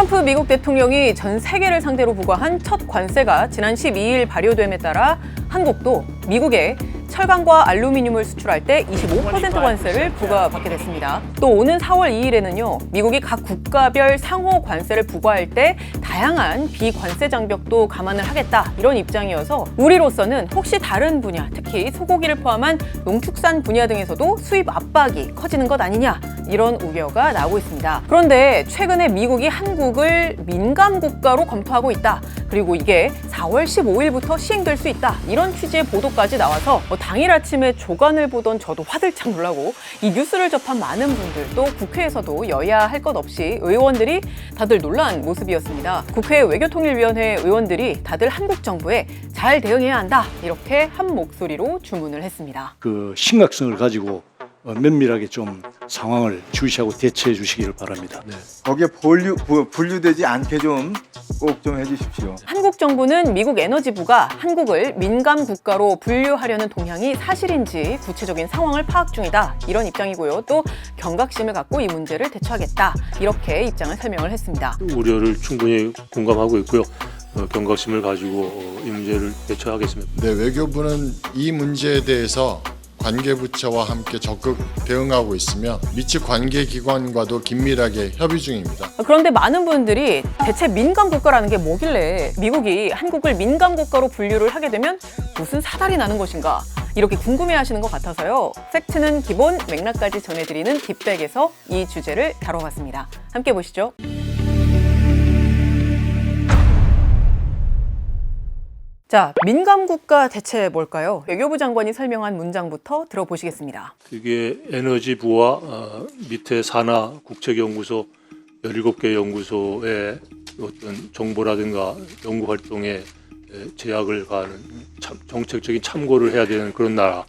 트럼프 미국 대통령이 전 세계를 상대로 부과한 첫 관세가 지난 12일 발효됨에 따라 한국도 미국에 철강과 알루미늄을 수출할 때 25% 관세를 부과받게 됐습니다. 또 오는 4월 2일에는요, 미국이 각 국가별 상호 관세를 부과할 때 다양한 비관세 장벽도 감안을 하겠다, 이런 입장이어서 우리로서는 혹시 다른 분야, 특히 소고기를 포함한 농축산 분야 등에서도 수입 압박이 커지는 것 아니냐, 이런 우려가 나오고 있습니다. 그런데 최근에 미국이 한국을 민감 국가로 검토하고 있다, 그리고 이게 4월 15일부터 시행될 수 있다, 이런 취지의 보도까지 나와서 당일 아침에 조간을 보던 저도 화들짝 놀라고, 이 뉴스를 접한 많은 분들도 국회에서도 여야 할 것 없이 의원들이 다들 놀란 모습이었습니다. 국회 외교통일위원회 의원들이 다들 한국 정부에 잘 대응해야 한다, 이렇게 한 목소리로 주문을 했습니다. 그 심각성을 가지고 면밀하게 좀 상황을 주시하고 대처해 주시기를 바랍니다. 네. 거기에 분류되지 않게 좀 꼭 좀 해주십시오. 한국 정부는 미국 에너지부가 한국을 민감 국가로 분류하려는 동향이 사실인지 구체적인 상황을 파악 중이다, 이런 입장이고요. 또 경각심을 갖고 이 문제를 대처하겠다, 이렇게 입장을 설명을 했습니다. 우려를 충분히 공감하고 있고요. 경각심을 가지고 이 문제를 대처하겠습니다. 네, 외교부는 이 문제에 대해서 관계부처와 함께 적극 대응하고 있으며 미측 관계기관과도 긴밀하게 협의 중입니다. 그런데 많은 분들이 대체 민감 국가라는 게 뭐길래 미국이 한국을 민감 국가로 분류를 하게 되면 무슨 사달이 나는 것인가, 이렇게 궁금해하시는 것 같아서요. 팩트는 기본, 맥락까지 전해드리는 딥백에서 이 주제를 다뤄봤습니다. 함께 보시죠. 자, 민감 국가 대체 뭘까요? 외교부 장관이 설명한 문장부터 들어보시겠습니다. 이게 에너지부와 밑에 산하 국책연구소 17개 연구소의 어떤 정보라든가 연구 활동에 제약을 가하는 정책적인 참고를 해야 되는 그런 나라로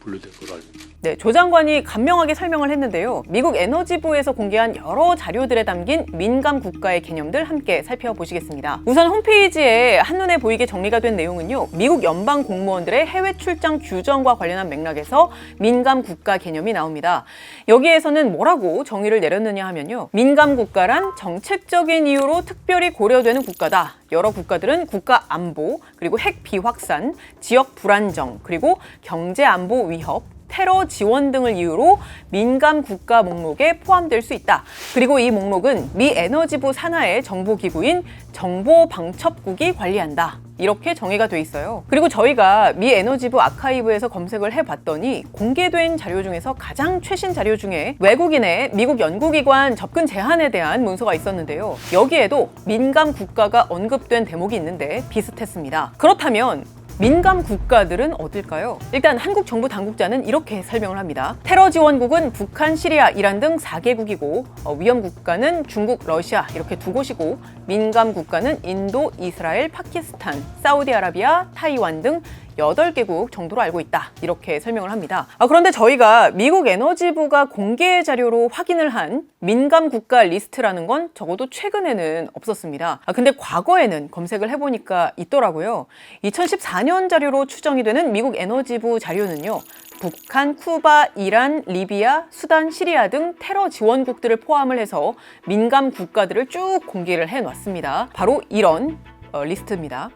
분류될 거로 알고 있습니다. 네, 조 장관이 간명하게 설명을 했는데요. 미국 에너지부에서 공개한 여러 자료들에 담긴 민감 국가의 개념들 함께 살펴보시겠습니다. 우선 홈페이지에 한눈에 보이게 정리가 된 내용은요, 미국 연방 공무원들의 해외 출장 규정과 관련한 맥락에서 민감 국가 개념이 나옵니다. 여기에서는 뭐라고 정의를 내렸느냐 하면요, 민감 국가란 정책적인 이유로 특별히 고려되는 국가다. 여러 국가들은 국가 안보, 그리고 핵 비확산, 지역 불안정, 그리고 경제 안보 위협, 테러 지원 등을 이유로 민감 국가 목록에 포함될 수 있다. 그리고 이 목록은 미 에너지부 산하의 정보기구인 정보방첩국이 관리한다, 이렇게 정의가 돼 있어요. 그리고 저희가 미 에너지부 아카이브에서 검색을 해봤더니 공개된 자료 중에서 가장 최신 자료 중에 외국인의 미국 연구기관 접근 제한에 대한 문서가 있었는데요. 여기에도 민감 국가가 언급된 대목이 있는데 비슷했습니다. 그렇다면 민감 국가들은 어딜까요? 일단 한국 정부 당국자는 이렇게 설명을 합니다. 테러 지원국은 북한, 시리아, 이란 등 4개국이고 위험 국가는 중국, 러시아 이렇게 두 곳이고, 민감 국가는 인도, 이스라엘, 파키스탄, 사우디아라비아, 타이완 등 8개국 정도로 알고 있다, 이렇게 설명을 합니다. 그런데 저희가 미국 에너지부가 공개 자료로 확인을 한 민감 국가 리스트라는 건 적어도 최근에는 없었습니다. 근데 과거에는 검색을 해보니까 있더라고요. 2014년 자료로 추정이 되는 미국 에너지부 자료는요, 북한, 쿠바, 이란, 리비아, 수단, 시리아 등 테러 지원국들을 포함을 해서 민감 국가들을 쭉 공개를 해놨습니다. 바로 이런 리스트입니다.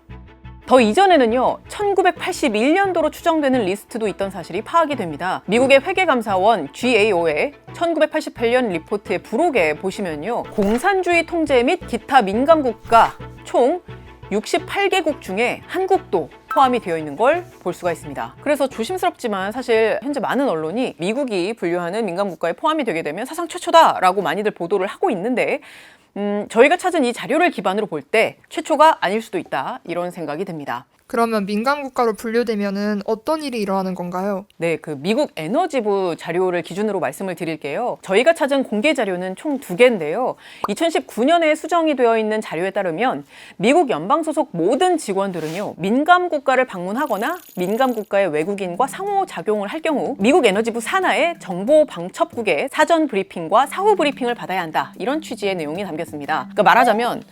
더 이전에는요, 1981년도로 추정되는 리스트도 있던 사실이 파악이 됩니다. 미국의 회계감사원 GAO의 1988년 리포트의 부록에 보시면요, 공산주의 통제 및 기타 민감국가 총 68개국 중에 한국도 포함이 되어 있는 걸 볼 수가 있습니다. 그래서 조심스럽지만 사실 현재 많은 언론이 미국이 분류하는 민감국가에 포함이 되게 되면 사상 최초다라고 많이들 보도를 하고 있는데, 저희가 찾은 이 자료를 기반으로 볼 때 최초가 아닐 수도 있다, 이런 생각이 듭니다. 그러면 민감 국가로 분류되면은 어떤 일이 일어나는 건가요? 네, 그 미국 에너지부 자료를 기준으로 말씀을 드릴게요. 저희가 찾은 공개 자료는 총 2개인데요. 2019년에 수정이 되어 있는 자료에 따르면 미국 연방 소속 모든 직원들은요, 민감 국가를 방문하거나 민감 국가의 외국인과 상호작용을 할 경우 미국 에너지부 산하의 정보방첩국의 사전 브리핑과 사후 브리핑을 받아야 한다, 이런 취지의 내용이 담겼습니다. 그러니까 말하자면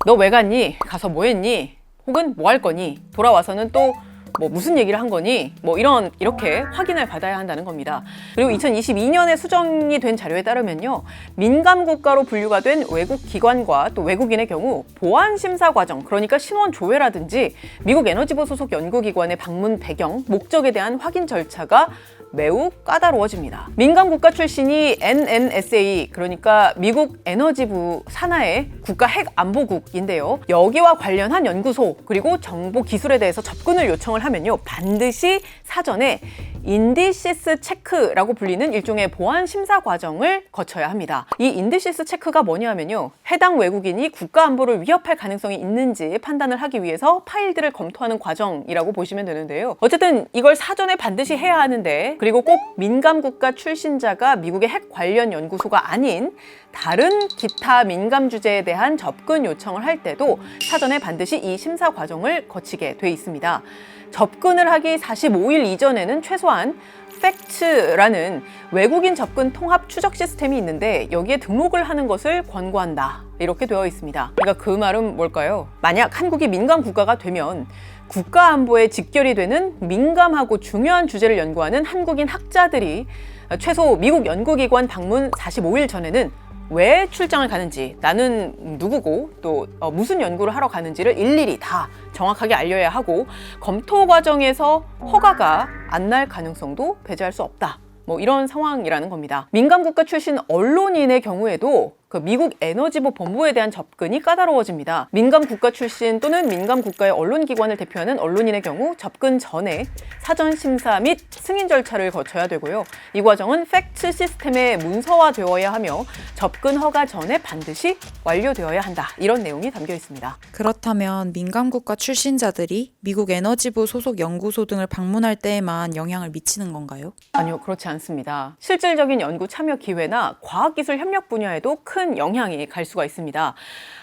너 왜 갔니? 가서 뭐 했니? 혹은 뭐 할 거니? 돌아와서는 또 뭐 무슨 얘기를 한 거니? 뭐 이렇게 확인을 받아야 한다는 겁니다. 그리고 2022년에 수정이 된 자료에 따르면요, 민감 국가로 분류가 된 외국 기관과 또 외국인의 경우 보안 심사 과정, 그러니까 신원 조회라든지 미국 에너지부 소속 연구기관의 방문 배경, 목적에 대한 확인 절차가 매우 까다로워집니다. 민감 국가 출신이 NNSA, 그러니까 미국 에너지부 산하의 국가 핵 안보국인데요. 여기와 관련한 연구소 그리고 정보 기술에 대해서 접근을 요청을 하면요, 반드시 사전에 인디시스 체크라고 불리는 일종의 보안 심사 과정을 거쳐야 합니다. 이 인디시스 체크가 뭐냐면요, 해당 외국인이 국가 안보를 위협할 가능성이 있는지 판단을 하기 위해서 파일들을 검토하는 과정이라고 보시면 되는데요. 어쨌든 이걸 사전에 반드시 해야 하는데, 그리고 꼭 민감 국가 출신자가 미국의 핵 관련 연구소가 아닌 다른 기타 민감 주제에 대한 접근 요청을 할 때도 사전에 반드시 이 심사 과정을 거치게 돼 있습니다. 접근을 하기 45일 이전에는 최소한 팩트라는 외국인 접근 통합 추적 시스템이 있는데 여기에 등록을 하는 것을 권고한다, 이렇게 되어 있습니다. 그러니까 그 말은 뭘까요? 만약 한국이 민감 국가가 되면 국가 안보에 직결이 되는 민감하고 중요한 주제를 연구하는 한국인 학자들이 최소 미국 연구기관 방문 45일 전에는 왜 출장을 가는지, 나는 누구고 또 무슨 연구를 하러 가는지를 일일이 다 정확하게 알려야 하고, 검토 과정에서 허가가 안 날 가능성도 배제할 수 없다, 뭐 이런 상황이라는 겁니다. 민감 국가 출신 언론인의 경우에도 그 미국 에너지부 본부에 대한 접근이 까다로워집니다. 민감 국가 출신 또는 민감 국가의 언론기관을 대표하는 언론인의 경우 접근 전에 사전 심사 및 승인 절차를 거쳐야 되고요. 이 과정은 팩트 시스템에 문서화되어야 하며 접근 허가 전에 반드시 완료되어야 한다, 이런 내용이 담겨 있습니다. 그렇다면 민감국가 출신자들이 미국 에너지부 소속 연구소 등을 방문할 때에만 영향을 미치는 건가요? 아니요, 그렇지 않습니다. 실질적인 연구 참여 기회나 과학기술 협력 분야에도 큰 영향이 갈 수가 있습니다.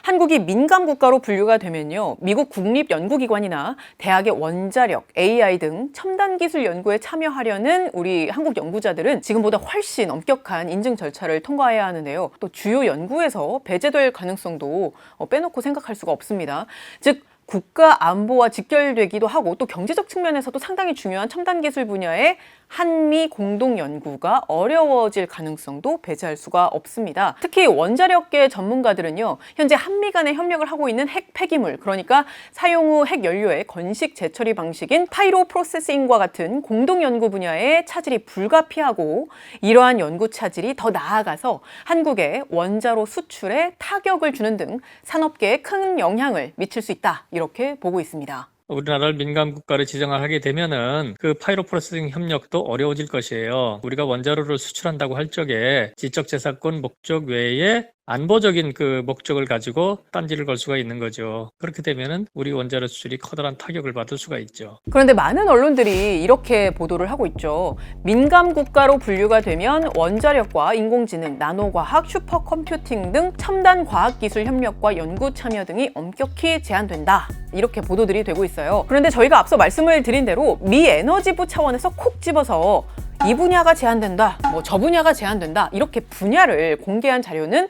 한국이 민감 국가로 분류가 되면요, 미국 국립연구기관이나 대학의 원자력, AI 등 첨단 기술 연구에 참여하려는 우리 한국 연구자들은 지금보다 훨씬 엄격한 인증 절차를 통과해야 하는데요. 또 주요 연구에서 배제될 가능성도 빼놓고 생각할 수가 없습니다. 즉, 국가 안보와 직결되기도 하고 또 경제적 측면에서도 상당히 중요한 첨단 기술 분야의 한미 공동 연구가 어려워질 가능성도 배제할 수가 없습니다. 특히 원자력계 전문가들은요, 현재 한미 간의 협력을 하고 있는 핵 폐기물, 그러니까 사용 후 핵 연료의 건식 재처리 방식인 파이로 프로세싱과 같은 공동 연구 분야에 차질이 불가피하고, 이러한 연구 차질이 더 나아가서 한국의 원자로 수출에 타격을 주는 등 산업계에 큰 영향을 미칠 수 있다, 이렇게 보고 있습니다. 우리나라를 민감 국가를 지정을 하게 되면은 그 파이로 프로세싱 협력도 어려워질 것이에요. 우리가 원자로를 수출한다고 할 적에 지적재산권 목적 외에 안보적인 그 목적을 가지고 딴지를 걸 수가 있는 거죠. 그렇게 되면은 우리 원자로 수출이 커다란 타격을 받을 수가 있죠. 그런데 많은 언론들이 이렇게 보도를 하고 있죠. 민감 국가로 분류가 되면 원자력과 인공지능, 나노과학, 슈퍼컴퓨팅 등 첨단 과학기술 협력과 연구 참여 등이 엄격히 제한된다, 이렇게 보도들이 되고 있어요. 그런데 저희가 앞서 말씀을 드린 대로 미 에너지부 차원에서 콕 집어서 이 분야가 제한된다, 뭐 저 분야가 제한된다, 이렇게 분야를 공개한 자료는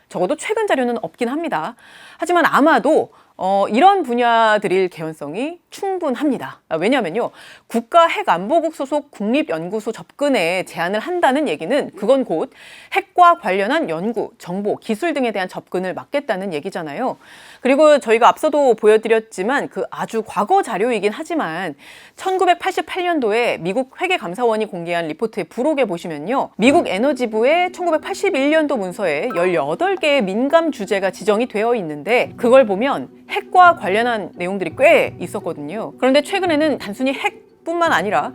적어도 최근 자료는 없긴 합니다. 하지만 아마도 이런 분야들일 개연성이 충분합니다. 왜냐하면요, 국가핵안보국 소속 국립연구소 접근에 제한을 한다는 얘기는 그건 곧 핵과 관련한 연구, 정보, 기술 등에 대한 접근을 막겠다는 얘기잖아요. 그리고 저희가 앞서도 보여드렸지만 그 아주 과거 자료이긴 하지만 1988년도에 미국 회계감사원이 공개한 리포트의 부록에 보시면요, 미국 에너지부의 1981년도 문서에 18개의 민감 주제가 지정이 되어 있는데 그걸 보면 핵과 관련한 내용들이 꽤 있었거든요. 그런데 최근에는 단순히 핵뿐만 아니라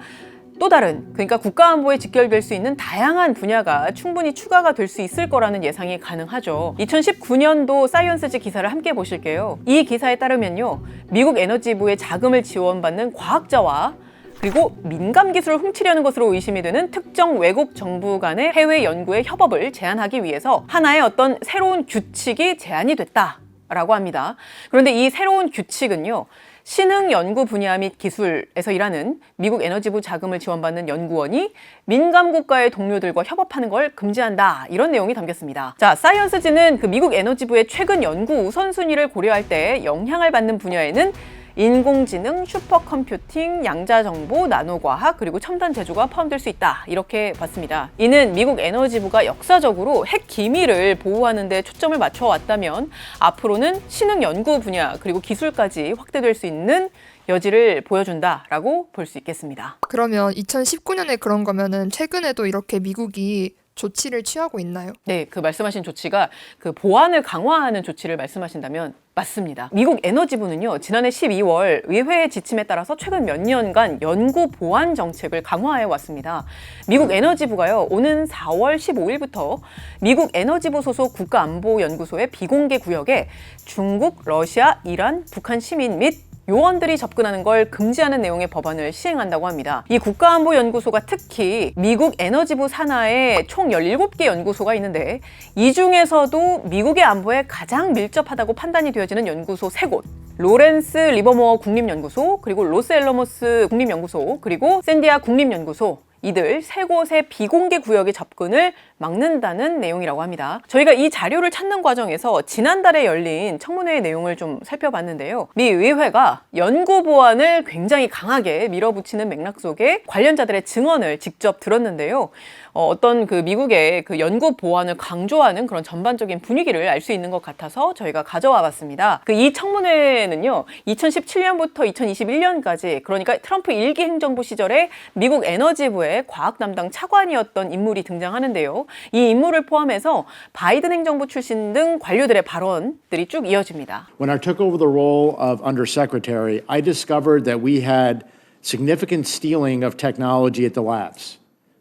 또 다른, 그러니까 국가안보에 직결될 수 있는 다양한 분야가 충분히 추가가 될 수 있을 거라는 예상이 가능하죠. 2019년도 사이언스지 기사를 함께 보실게요. 이 기사에 따르면요, 미국 에너지부의 자금을 지원받는 과학자와 그리고 민감 기술을 훔치려는 것으로 의심이 되는 특정 외국 정부 간의 해외 연구의 협업을 제한하기 위해서 하나의 어떤 새로운 규칙이 제안이 됐다라고 합니다. 그런데 이 새로운 규칙은요, 신흥 연구 분야 및 기술에서 일하는 미국 에너지부 자금을 지원받는 연구원이 민감 국가의 동료들과 협업하는 걸 금지한다, 이런 내용이 담겼습니다. 자, 사이언스지는 그 미국 에너지부의 최근 연구 우선순위를 고려할 때 영향을 받는 분야에는 인공지능, 슈퍼컴퓨팅, 양자정보, 나노과학, 그리고 첨단 제조가 포함될 수 있다. 이렇게 봤습니다. 이는 미국 에너지부가 역사적으로 핵 기밀을 보호하는 데 초점을 맞춰왔다면 앞으로는 신흥 연구 분야 그리고 기술까지 확대될 수 있는 여지를 보여준다라고 볼 수 있겠습니다. 그러면 2019년에 그런 거면은 최근에도 이렇게 미국이 조치를 취하고 있나요? 네, 그 말씀하신 조치가 그 보안을 강화하는 조치를 말씀하신다면 맞습니다. 미국 에너지부는요, 지난해 12월 의회의 지침에 따라서 최근 몇 년간 연구 보안 정책을 강화해 왔습니다. 미국 에너지부가요, 오는 4월 15일부터 미국 에너지부 소속 국가안보연구소의 비공개 구역에 중국, 러시아, 이란, 북한 시민 및 요원들이 접근하는 걸 금지하는 내용의 법안을 시행한다고 합니다. 이 국가안보연구소가 특히 미국 에너지부 산하에 총 17개 연구소가 있는데 이 중에서도 미국의 안보에 가장 밀접하다고 판단이 되어지는 연구소 3곳, 로렌스 리버모어 국립연구소, 그리고 로스앨러모스 국립연구소, 그리고 샌디아 국립연구소, 이들 3곳의 비공개 구역의 접근을 막는다는 내용이라고 합니다. 저희가 이 자료를 찾는 과정에서 지난달에 열린 청문회의 내용을 좀 살펴봤는데요. 미 의회가 연구 보안을 굉장히 강하게 밀어붙이는 맥락 속에 관련자들의 증언을 직접 들었는데요. 어떤 그 미국의 그 연구 보안을 강조하는 그런 전반적인 분위기를 알 수 있는 것 같아서 저희가 가져와 봤습니다. 이 청문회는요, 2017년부터 2021년까지, 그러니까 트럼프 1기 행정부 시절에 미국 에너지부의 과학 담당 차관이었던 인물이 등장하는데요. 이 인물을 포함해서 바이든 행정부 출신 등 관료들의 발언들이 쭉 이어집니다. When I took over the role of undersecretary, I discovered that we had significant stealing of technology at the labs.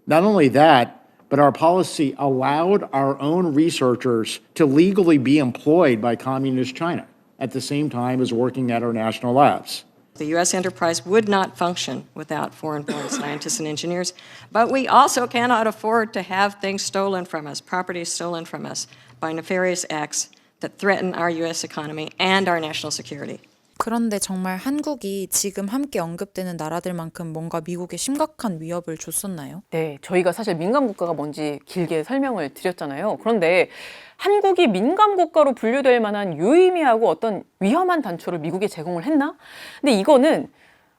Not only that, but our policy allowed our own researchers to legally be employed by Communist China at the same time as working at our national labs. The U.S. enterprise would not function without foreign-born scientists and engineers, but we also cannot afford to have things stolen from us, property stolen from us by nefarious acts that threaten our U.S. economy and our national security. 그런데 정말 한국이 지금 함께 언급되는 나라들만큼 뭔가 미국에 심각한 위협을 줬었나요? 네, 저희가 사실 민감 국가가 뭔지 길게 설명을 드렸잖아요. 그런데 한국이 민감 국가로 분류될 만한 유의미하고 어떤 위험한 단초를 미국에 제공을 했나? 근데 이거는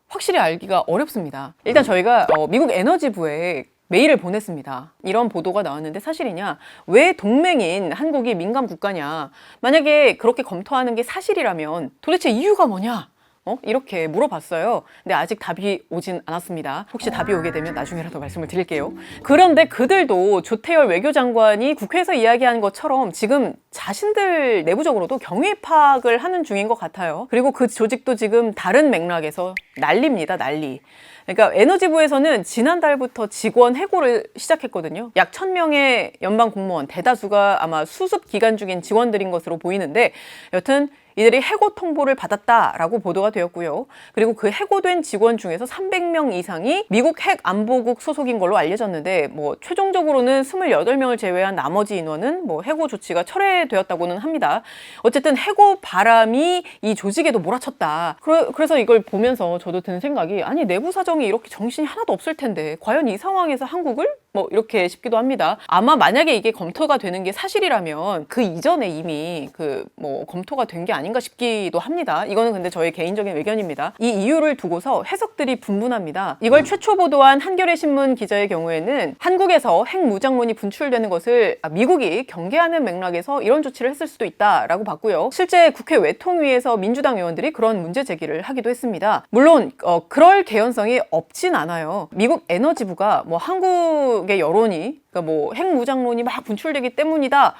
확실히 알기가 어렵습니다. 일단 저희가 미국 에너지부에 메일을 보냈습니다. 이런 보도가 나왔는데 사실이냐? 왜 동맹인 한국이 민감 국가냐? 만약에 그렇게 검토하는 게 사실이라면 도대체 이유가 뭐냐? 이렇게 물어봤어요. 근데 아직 답이 오진 않았습니다. 혹시 답이 오게 되면 나중에라도 말씀을 드릴게요. 그런데 그들도 조태열 외교장관이 국회에서 이야기한 것처럼 지금 자신들 내부적으로도 경위 파악을 하는 중인 것 같아요. 그리고 그 조직도 지금 다른 맥락에서 난리입니다. 난리. 그러니까 에너지부에서는 지난달부터 직원 해고를 시작했거든요. 약 1000명의 연방 공무원 대다수가 아마 수습 기간 중인 직원들인 것으로 보이는데 여튼 이들이 해고 통보를 받았다라고 보도가 되었고요. 그리고 그 해고된 직원 중에서 300명 이상이 미국 핵안보국 소속인 걸로 알려졌는데 최종적으로는 28명을 제외한 나머지 인원은 해고 조치가 철회되었다고는 합니다. 어쨌든 해고 바람이 이 조직에도 몰아쳤다. 그래서 이걸 보면서 저도 드는 생각이 아니 내부 사정이 이렇게 정신이 하나도 없을 텐데 과연 이 상황에서 한국을? 이렇게 싶기도 합니다. 아마 만약에 이게 검토가 되는 게 사실이라면 그 이전에 이미 검토가 된 게 아닌가 싶기도 합니다. 이거는 근데 저의 개인적인 의견입니다. 이 이유를 두고서 해석들이 분분합니다. 이걸 최초 보도한 한겨레 신문 기자의 경우에는 한국에서 핵무장론이 분출되는 것을 미국이 경계하는 맥락에서 이런 조치를 했을 수도 있다라고 봤고요. 실제 국회 외통위에서 민주당 의원들이 그런 문제 제기를 하기도 했습니다. 물론 그럴 개연성이 없진 않아요. 미국 에너지부가 한국의 여론이 그러니까 핵무장론이 막 분출되기 때문이다.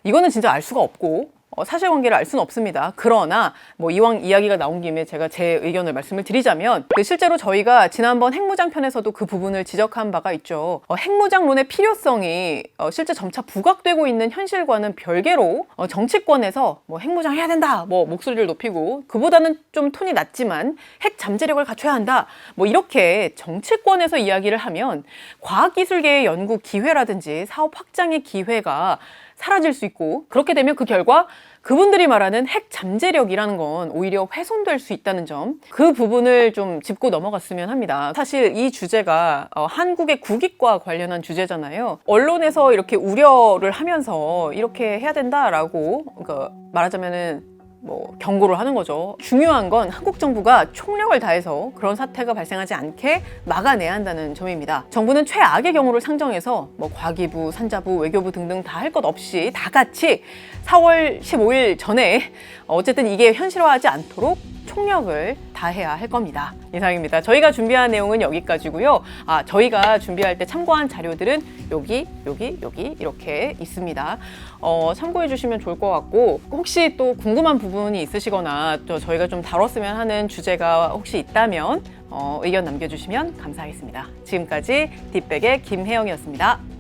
이거는 진짜 알 수가 없고 사실관계를 알 수는 없습니다. 그러나 이왕 이야기가 나온 김에 제가 제 의견을 말씀을 드리자면 실제로 저희가 지난번 핵무장 편에서도 그 부분을 지적한 바가 있죠. 핵무장론의 필요성이 실제 점차 부각되고 있는 현실과는 별개로 정치권에서 핵무장 해야 된다 목소리를 높이고 그보다는 좀 톤이 낮지만 핵 잠재력을 갖춰야 한다 이렇게 정치권에서 이야기를 하면 과학기술계의 연구 기회라든지 사업 확장의 기회가 사라질 수 있고 그렇게 되면 그 결과 그분들이 말하는 핵 잠재력이라는 건 오히려 훼손될 수 있다는 점, 그 부분을 좀 짚고 넘어갔으면 합니다. 사실 이 주제가 한국의 국익과 관련한 주제잖아요. 언론에서 이렇게 우려를 하면서 이렇게 해야 된다라고 말하자면은 경고를 하는 거죠. 중요한 건 한국 정부가 총력을 다해서 그런 사태가 발생하지 않게 막아내야 한다는 점입니다. 정부는 최악의 경우를 상정해서 과기부, 산자부, 외교부 등등 다 할 것 없이 다 같이 4월 15일 전에 어쨌든 이게 현실화하지 않도록 총력을 다해야 할 겁니다. 이상입니다. 저희가 준비한 내용은 여기까지고요. 저희가 준비할 때 참고한 자료들은 여기 이렇게 있습니다. 참고해 주시면 좋을 것 같고, 혹시 또 궁금한 부분이 있으시거나 또 저희가 좀 다뤘으면 하는 주제가 혹시 있다면 의견 남겨주시면 감사하겠습니다. 지금까지 딥백의 김혜영이었습니다.